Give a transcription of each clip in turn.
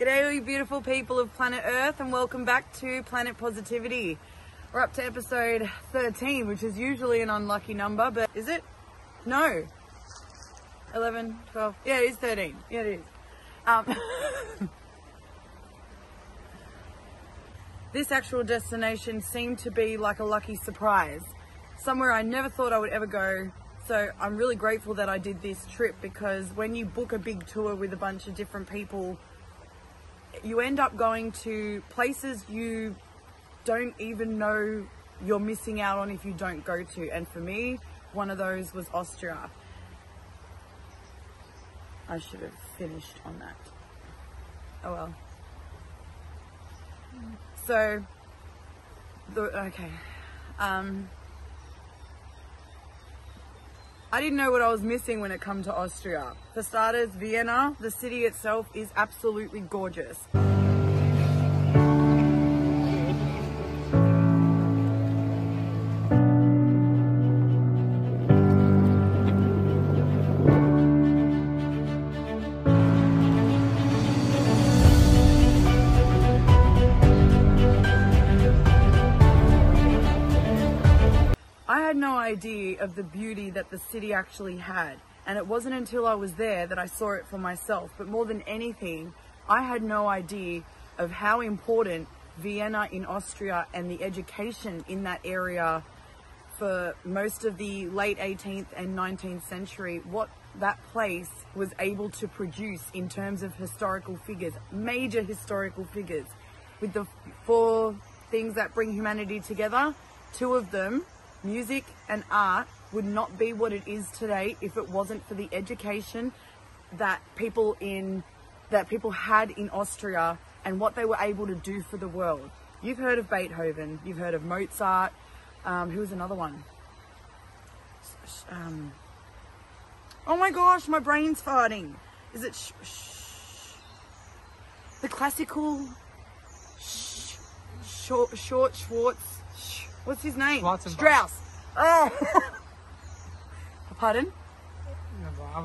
G'day all you beautiful people of planet Earth and welcome back to Planet Positivity. We're up to episode 13, which is usually an unlucky number, but is it? No. 11, 12, yeah it is 13. Yeah it is. This actual destination seemed to be like a lucky surprise. Somewhere I never thought I would ever go. So I'm really grateful that I did this trip, because when you book a big tour with a bunch of different people, you end up going to places you don't even know you're missing out on if you don't go to. And for me, one of those was Austria. I should have finished on that. Oh well. So, okay. I didn't know what I was missing when it come to Austria. For starters, Vienna, the city itself, is absolutely gorgeous. I had no idea of the beauty that the city actually had, and it wasn't until I was there that I saw it for myself. But more than anything, I had no idea of how important Vienna in Austria and the education in that area for most of the late 18th and 19th century, what that place was able to produce in terms of historical figures, major historical figures. With the 4 things that bring humanity together, 2 of them, music and art, would not be what it is today if it wasn't for the education that people had in Austria and what they were able to do for the world. You've heard of Beethoven, you've heard of Mozart, who was another one? Oh my gosh, my brain's farting. Is it the classical Schwartz? What's his name? Strauss. Oh. Pardon?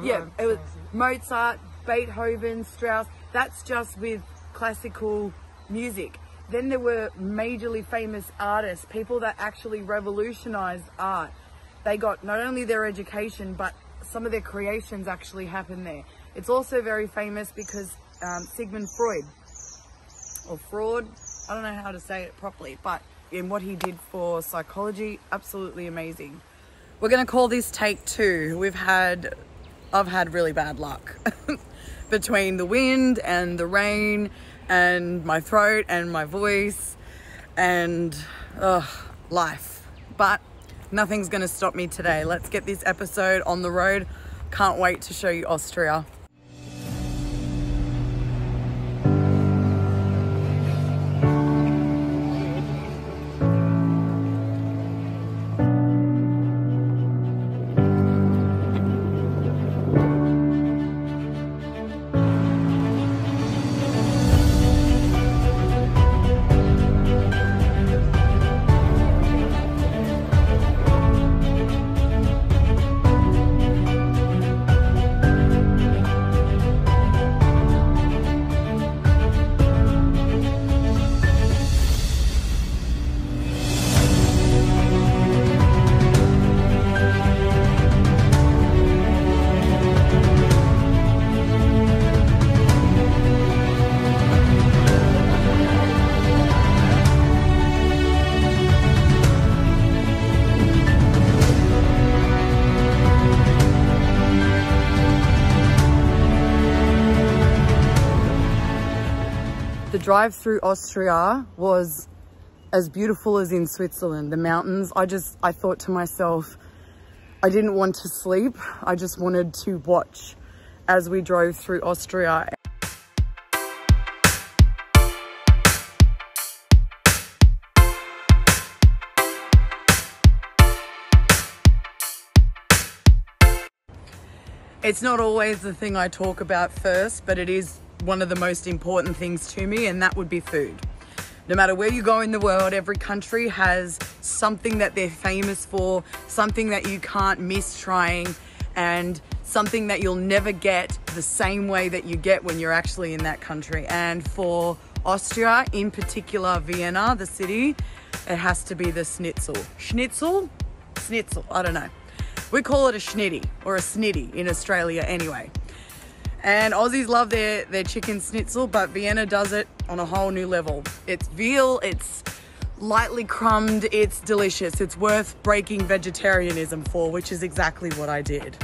Yeah, it was Mozart, Beethoven, Strauss. That's just with classical music. Then there were majorly famous artists, people that actually revolutionized art. They got not only their education, but some of their creations actually happened there. It's also very famous because Sigmund Freud, or Fraud, I don't know how to say it properly, but in what he did for psychology, absolutely amazing. We're gonna call this take 2. I've had really bad luck between the wind and the rain and my throat and my voice and life. But nothing's gonna stop me today. Let's get this episode on the road. Can't wait to show you Austria. The drive through Austria was as beautiful as in Switzerland. The mountains, I thought to myself, I didn't want to sleep. I just wanted to watch as we drove through Austria. It's not always the thing I talk about first, but it is one of the most important things to me, and that would be food. No matter where you go in the world, every country has something that they're famous for, something that you can't miss trying. and something that you'll never get the same way that you get when you're actually in that country. And for Austria, in particular Vienna, the city, it has to be the schnitzel. Schnitzel? Schnitzel, I don't know. We call it a schnitty or a snitty in Australia anyway. And Aussies love their chicken schnitzel, but Vienna does it on a whole new level. It's veal, it's lightly crumbed, it's delicious. It's worth breaking vegetarianism for, which is exactly what I did.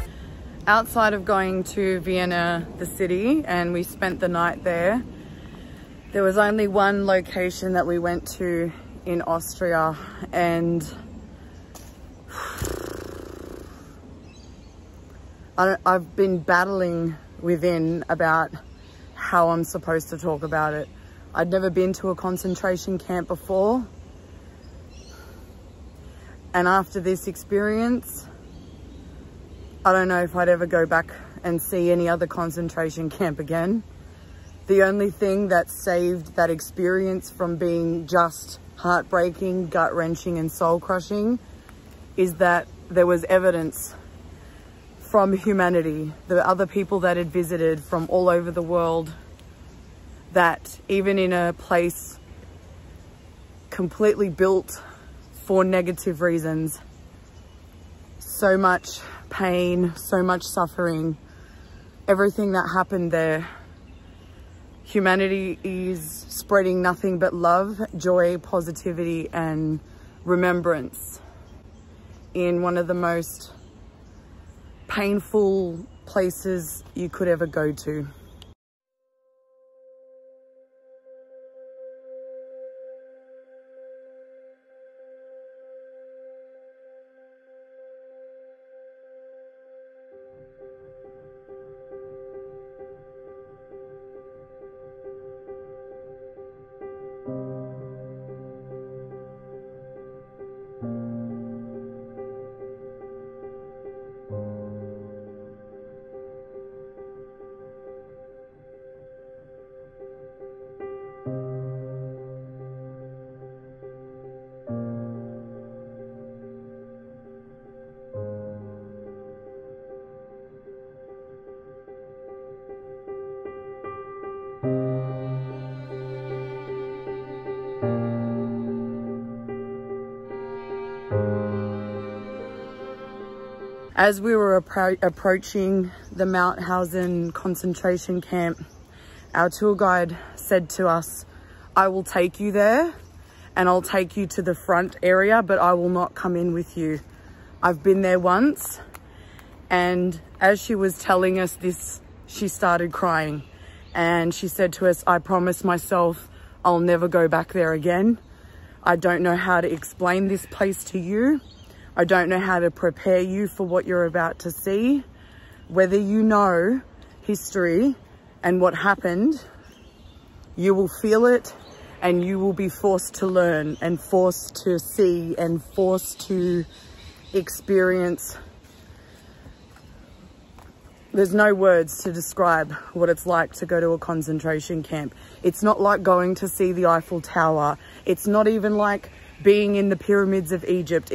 Outside of going to Vienna, the city, and we spent the night there, there was only one location that we went to in Austria, and I've been battling within about how I'm supposed to talk about it. I'd never been to a concentration camp before. And after this experience, I don't know if I'd ever go back and see any other concentration camp again. The only thing that saved that experience from being just heartbreaking, gut-wrenching and soul-crushing is that there was evidence from humanity, the other people that had visited from all over the world, that even in a place completely built for negative reasons, so much pain, so much suffering, everything that happened there, humanity is spreading nothing but love, joy, positivity and remembrance in one of the most painful places you could ever go to. As we were approaching the Mauthausen Concentration Camp, our tour guide said to us, "I will take you there and I'll take you to the front area, but I will not come in with you. I've been there once." And as she was telling us this, she started crying. And she said to us, "I promise myself I'll never go back there again. I don't know how to explain this place to you. I don't know how to prepare you for what you're about to see. Whether you know history and what happened, you will feel it and you will be forced to learn and forced to see and forced to experience." There's no words to describe what it's like to go to a concentration camp. It's not like going to see the Eiffel Tower. It's not even like being in the pyramids of Egypt.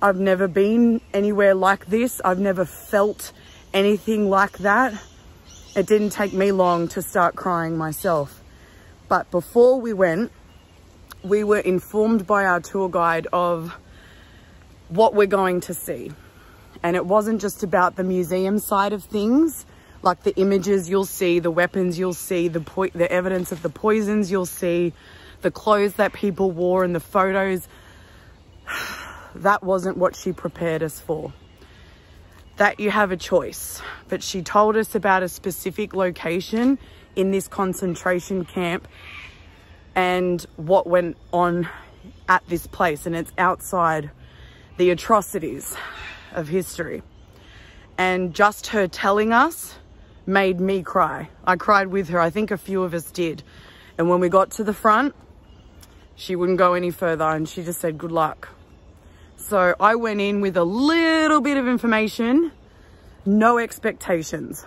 I've never been anywhere like this. I've never felt anything like that. It didn't take me long to start crying myself. But before we went, we were informed by our tour guide of what we're going to see. And it wasn't just about the museum side of things, like the images you'll see, the weapons you'll see, the evidence of the poisons you'll see, the clothes that people wore and the photos. That wasn't what she prepared us for. That you have a choice. But she told us about a specific location in this concentration camp and what went on at this place. And it's outside the atrocities of history. And just her telling us made me cry. I cried with her. I think a few of us did. And when we got to the front, she wouldn't go any further and she just said, "Good luck." So I went in with a little bit of information, no expectations,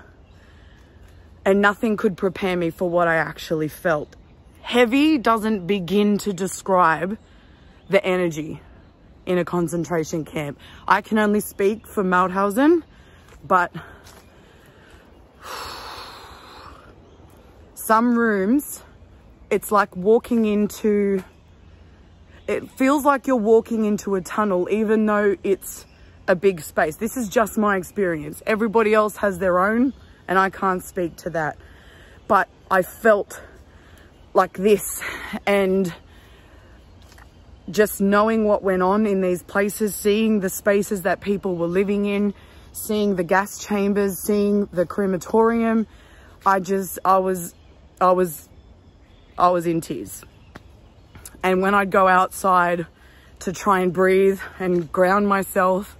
and nothing could prepare me for what I actually felt. Heavy doesn't begin to describe the energy in a concentration camp. I can only speak for Mauthausen, but some rooms, it's like walking into, it feels like you're walking into a tunnel, even though it's a big space. This is just my experience. Everybody else has their own, and I can't speak to that. But I felt like this, and just knowing what went on in these places, seeing the spaces that people were living in, seeing the gas chambers, seeing the crematorium, I was in tears. And when I'd go outside to try and breathe and ground myself,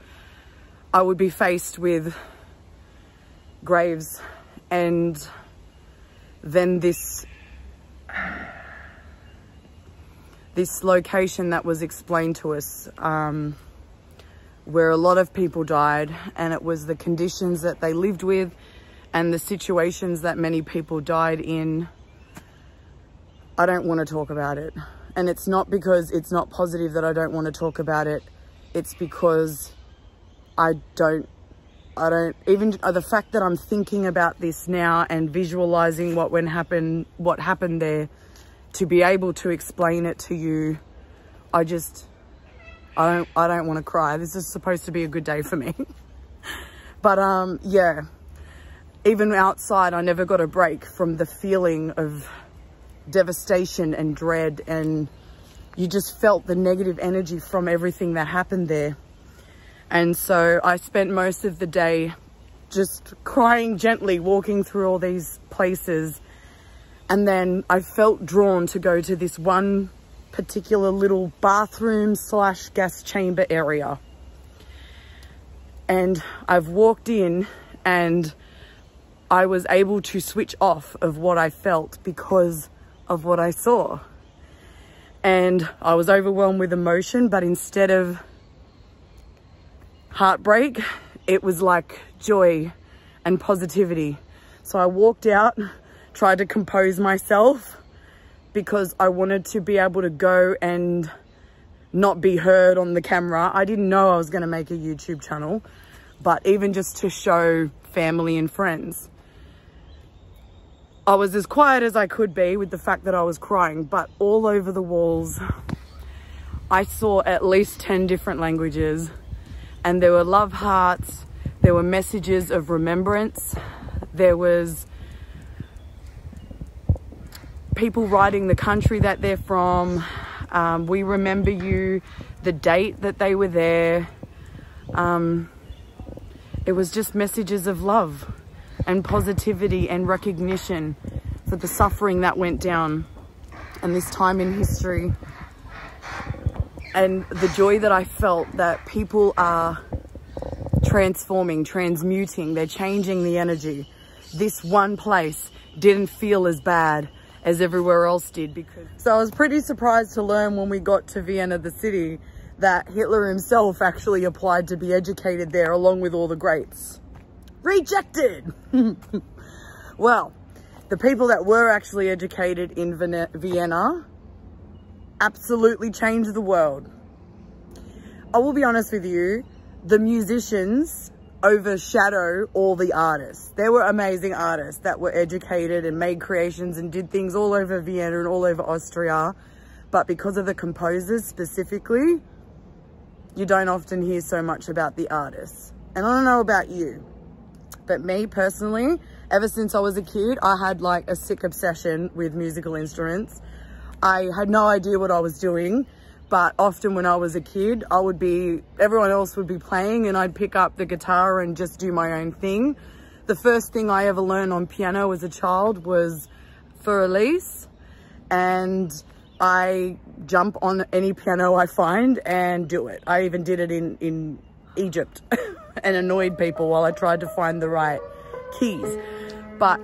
I would be faced with graves, and then this location that was explained to us, where a lot of people died, and it was the conditions that they lived with and the situations that many people died in. I don't want to talk about it. And it's not because it's not positive that I don't want to talk about it. It's because I don't even, the fact that I'm thinking about this now and visualizing what happened there, to be able to explain it to you, I don't want to cry. This is supposed to be a good day for me. But yeah, even outside, I never got a break from the feeling of devastation and dread, and you just felt the negative energy from everything that happened there. And so I spent most of the day just crying gently, walking through all these places. And then I felt drawn to go to this one particular little bathroom / gas chamber area. And I've walked in, and I was able to switch off of what I felt because of what I saw. And I was overwhelmed with emotion, but instead of heartbreak, it was like joy and positivity. So I walked out, tried to compose myself, because I wanted to be able to go and not be heard on the camera. I didn't know I was going to make a YouTube channel, but even just to show family and friends. I was as quiet as I could be with the fact that I was crying, but all over the walls, I saw at least 10 different languages, and there were love hearts, there were messages of remembrance, there was people writing the country that they're from, we remember you, the date that they were there. It was just messages of love and positivity and recognition for the suffering that went down and this time in history. And the joy that I felt that people are transforming, transmuting, they're changing the energy. This one place didn't feel as bad as everywhere else did. So I was pretty surprised to learn when we got to Vienna, the city, that Hitler himself actually applied to be educated there along with all the greats. Rejected! Well, the people that were actually educated in Vienna absolutely changed the world. I will be honest with you, the musicians overshadow all the artists. There were amazing artists that were educated and made creations and did things all over Vienna and all over Austria. But because of the composers specifically, you don't often hear so much about the artists. And I don't know about you, but me personally, ever since I was a kid, I had like a sick obsession with musical instruments. I had no idea what I was doing, but often when I was a kid, everyone else would be playing and I'd pick up the guitar and just do my own thing. The first thing I ever learned on piano as a child was for Elise, and I jump on any piano I find and do it. I even did it in Egypt and annoyed people while I tried to find the right keys. But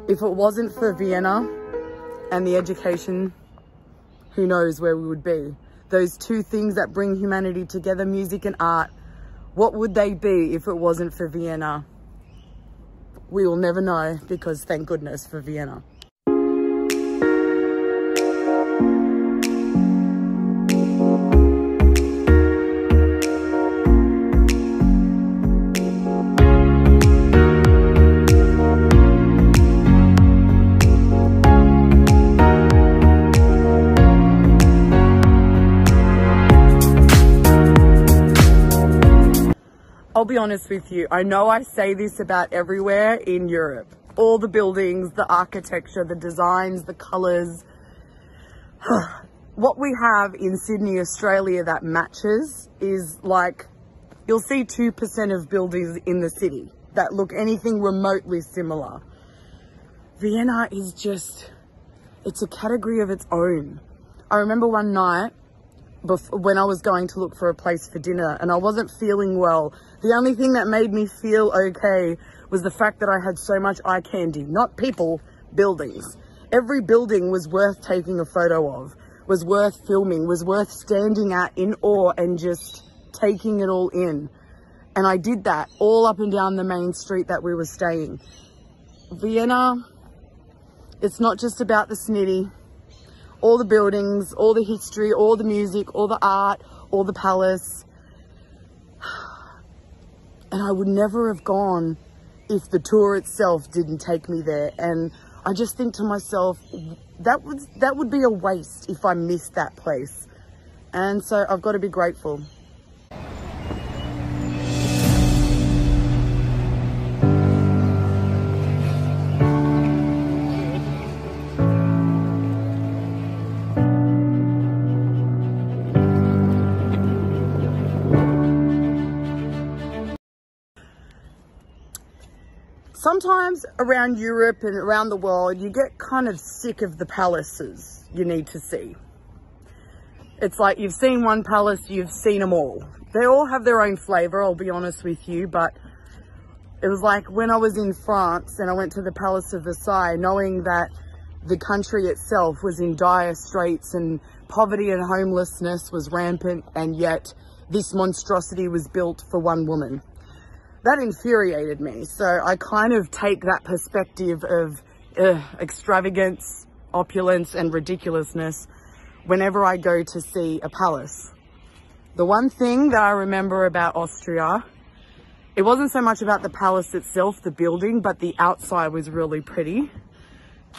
if it wasn't for Vienna and the education, who knows where we would be. Those two things that bring humanity together, music and art, what would they be if it wasn't for Vienna? We will never know, because thank goodness for Vienna. I'll be honest with you. I know I say this about everywhere in Europe. All the buildings, the architecture, the designs, the colours. What we have in Sydney, Australia that matches is like, you'll see 2% of buildings in the city that look anything remotely similar. Vienna is just, it's a category of its own. I remember one night when I was going to look for a place for dinner and I wasn't feeling well. The only thing that made me feel okay was the fact that I had so much eye candy, not people, buildings. Every building was worth taking a photo of, was worth filming, was worth standing at in awe and just taking it all in. And I did that all up and down the main street that we were staying. Vienna, it's not just about the snitty. All the buildings, all the history, all the music, all the art, all the palace. And I would never have gone if the tour itself didn't take me there. And I just think to myself, that would be a waste if I missed that place. And so I've got to be grateful. Sometimes around Europe and around the world, you get kind of sick of the palaces you need to see. It's like you've seen one palace, you've seen them all. They all have their own flavour, I'll be honest with you, but it was like when I was in France and I went to the Palace of Versailles, knowing that the country itself was in dire straits and poverty and homelessness was rampant, and yet this monstrosity was built for one woman. That infuriated me. So I kind of take that perspective of extravagance, opulence and ridiculousness whenever I go to see a palace. The one thing that I remember about Austria, it wasn't so much about the palace itself, the building, but the outside was really pretty.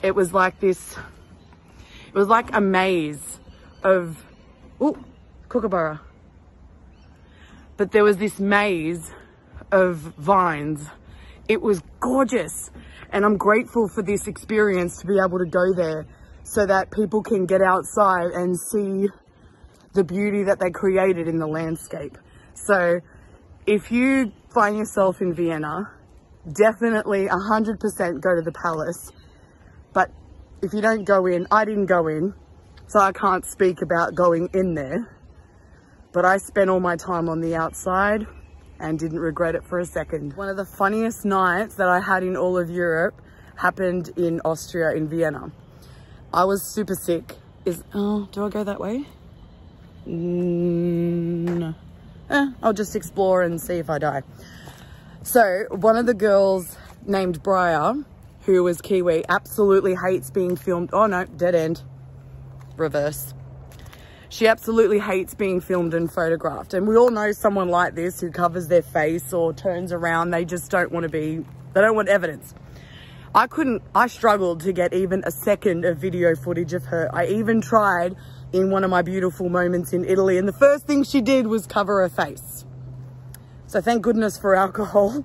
It was like this, it was like a maze of, kookaburra. But there was this maze of vines. It was gorgeous, and I'm grateful for this experience to be able to go there so that people can get outside and see the beauty that they created in the landscape. So if you find yourself in Vienna, definitely 100% go to the palace. But if you don't go in, I didn't go in, so I can't speak about going in there, but I spent all my time on the outside and didn't regret it for a second. One of the funniest nights that I had in all of Europe happened in Austria, in Vienna. I was super sick. Do I go that way? No. I'll just explore and see if I die. So one of the girls named Briar, who was Kiwi, absolutely hates being filmed. Oh no, dead end. Reverse. She absolutely hates being filmed and photographed. And we all know someone like this who covers their face or turns around. They just don't want to be, they don't want evidence. I struggled to get even a second of video footage of her. I even tried in one of my beautiful moments in Italy, and the first thing she did was cover her face. So thank goodness for alcohol.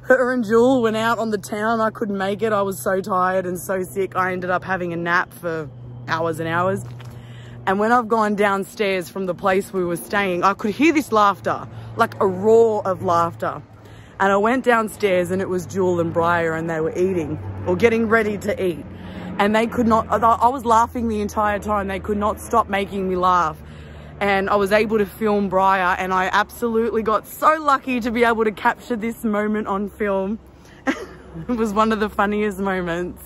Her and Jewel went out on the town. I couldn't make it. I was so tired and so sick. I ended up having a nap for hours and hours. And when I've gone downstairs from the place we were staying, I could hear this laughter, like a roar of laughter. And I went downstairs and it was Jewel and Briar, and they were eating or getting ready to eat. And they could not, I was laughing the entire time. They could not stop making me laugh. And I was able to film Briar, and I absolutely got so lucky to be able to capture this moment on film. It was one of the funniest moments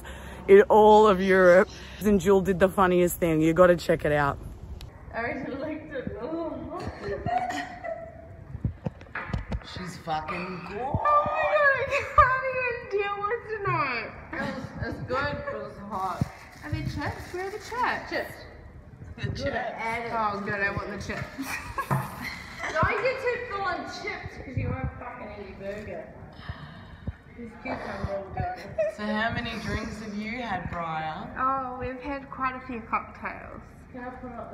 in all of Europe. And Jewel did the funniest thing. You got to check it out. I already liked it. She's fucking good. Oh my god, I can't even deal with tonight. It's good, but it was hot. Are they chips? Where are the chips? Chips. The chips. Oh good, I want the chips. Don't get too full on chips because you won't fucking eat your burger. So how many drinks have you had, Briar? Oh, we've had quite a few cocktails. Can I put up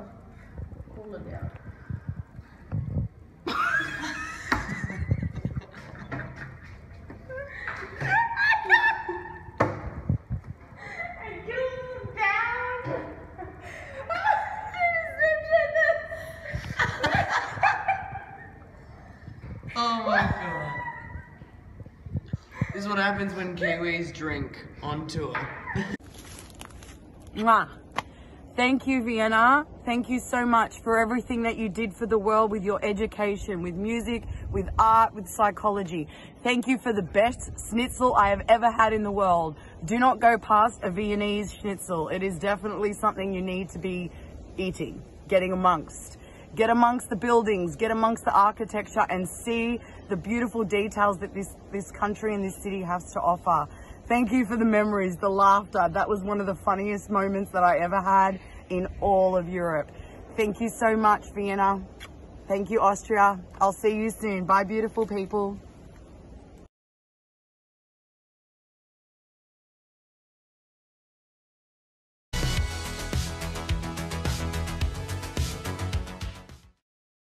the cooler down? happens when Kiwis drink on tour. Mwah. Thank you, Vienna. Thank you so much for everything that you did for the world with your education, with music, with art, with psychology. Thank you for the best schnitzel I have ever had in the world. Do not go past a Viennese schnitzel. It is definitely something you need to be eating, getting amongst. Get amongst the buildings, get amongst the architecture, and see the beautiful details that this country and this city has to offer. Thank you for the memories, the laughter. That was one of the funniest moments that I ever had in all of Europe. Thank you so much, Vienna. Thank you, Austria. I'll see you soon. Bye, beautiful people.